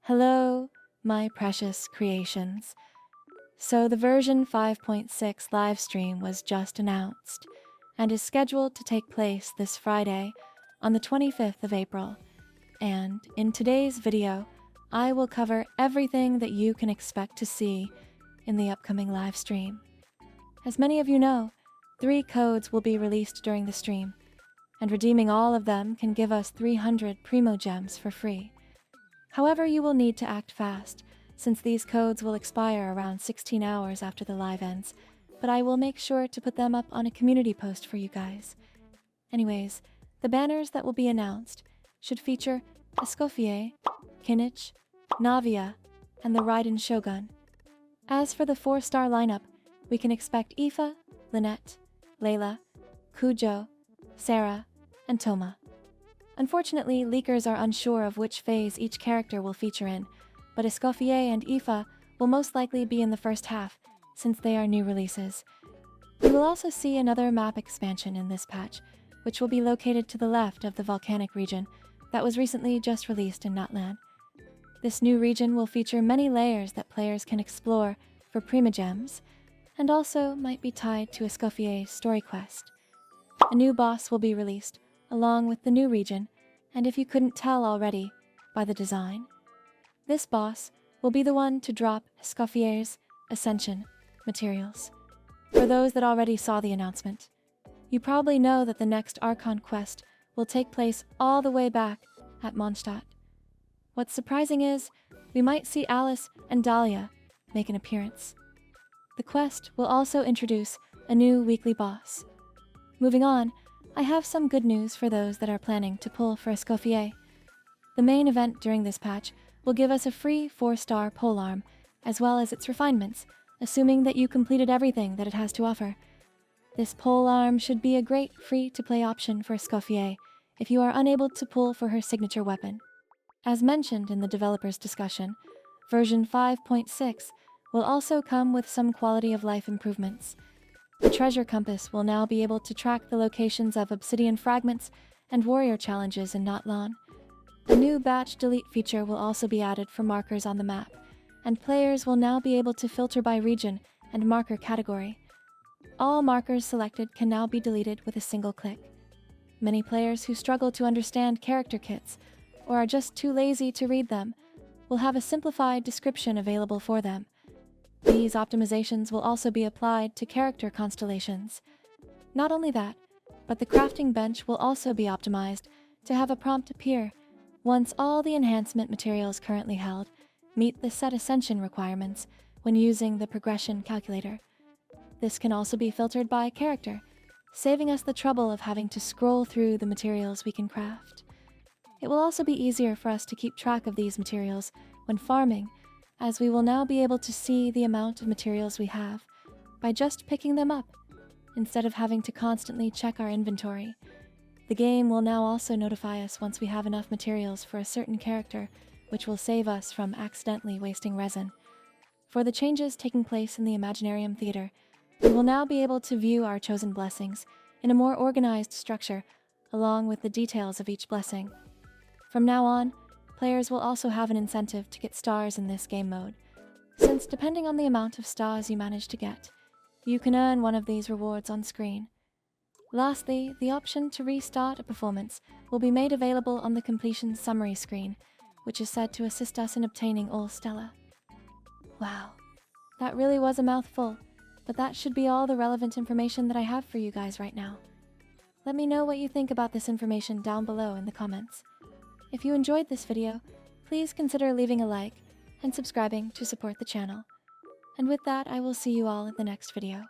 Hello, my precious creations. So the version 5.6 livestream was just announced and is scheduled to take place this Friday on the 25th of April. And in today's video, I will cover everything that you can expect to see in the upcoming live stream. As many of you know, 3 codes will be released during the stream, and redeeming all of them can give us 300 Primo Gems for free. However, you will need to act fast, since these codes will expire around 16 hours after the live ends, but I will make sure to put them up on a community post for you guys. Anyways, the banners that will be announced should feature Escoffier, Kinnich, Navia, and the Raiden Shogun. As for the 4-star lineup, we can expect Aoife, Lynette, Layla, Kujo, Sarah, and Toma. Unfortunately, leakers are unsure of which phase each character will feature in, but Escoffier and Aoife will most likely be in the first half, since they are new releases. We will also see another map expansion in this patch, which will be located to the left of the volcanic region that was recently just released in Nutland. This new region will feature many layers that players can explore for Primogems, and also might be tied to Escoffier's story quest. A new boss will be released, along with the new region, and if you couldn't tell already by the design, this boss will be the one to drop Escoffier's Ascension materials. For those that already saw the announcement, you probably know that the next Archon quest will take place all the way back at Mondstadt. What's surprising is, we might see Alice and Dahlia make an appearance. The quest will also introduce a new weekly boss. Moving on, I have some good news for those that are planning to pull for Escoffier. The main event during this patch will give us a free 4-star polearm, as well as its refinements, assuming that you completed everything that it has to offer. This polearm should be a great free-to-play option for Escoffier if you are unable to pull for her signature weapon. As mentioned in the developer's discussion, version 5.6 will also come with some quality of life improvements. The treasure compass will now be able to track the locations of obsidian fragments and warrior challenges in Notlan. A new batch delete feature will also be added for markers on the map, and players will now be able to filter by region and marker category. All markers selected can now be deleted with a single click. Many players who struggle to understand character kits, or are just too lazy to read them, will have a simplified description available for them. These optimizations will also be applied to character constellations. Not only that, but the crafting bench will also be optimized to have a prompt appear once all the enhancement materials currently held meet the set ascension requirements when using the progression calculator. This can also be filtered by character, saving us the trouble of having to scroll through the materials we can craft. It will also be easier for us to keep track of these materials when farming, as we will now be able to see the amount of materials we have by just picking them up, instead of having to constantly check our inventory. The game will now also notify us once we have enough materials for a certain character, which will save us from accidentally wasting resin. For the changes taking place in the Imaginarium Theater, we will now be able to view our chosen blessings in a more organized structure, along with the details of each blessing. From now on, players will also have an incentive to get stars in this game mode, since depending on the amount of stars you manage to get, you can earn one of these rewards on screen. Lastly, the option to restart a performance will be made available on the completion summary screen, which is said to assist us in obtaining all Stella. Wow, that really was a mouthful, but that should be all the relevant information that I have for you guys right now. Let me know what you think about this information down below in the comments. If you enjoyed this video, please consider leaving a like and subscribing to support the channel. And with that, I will see you all in the next video.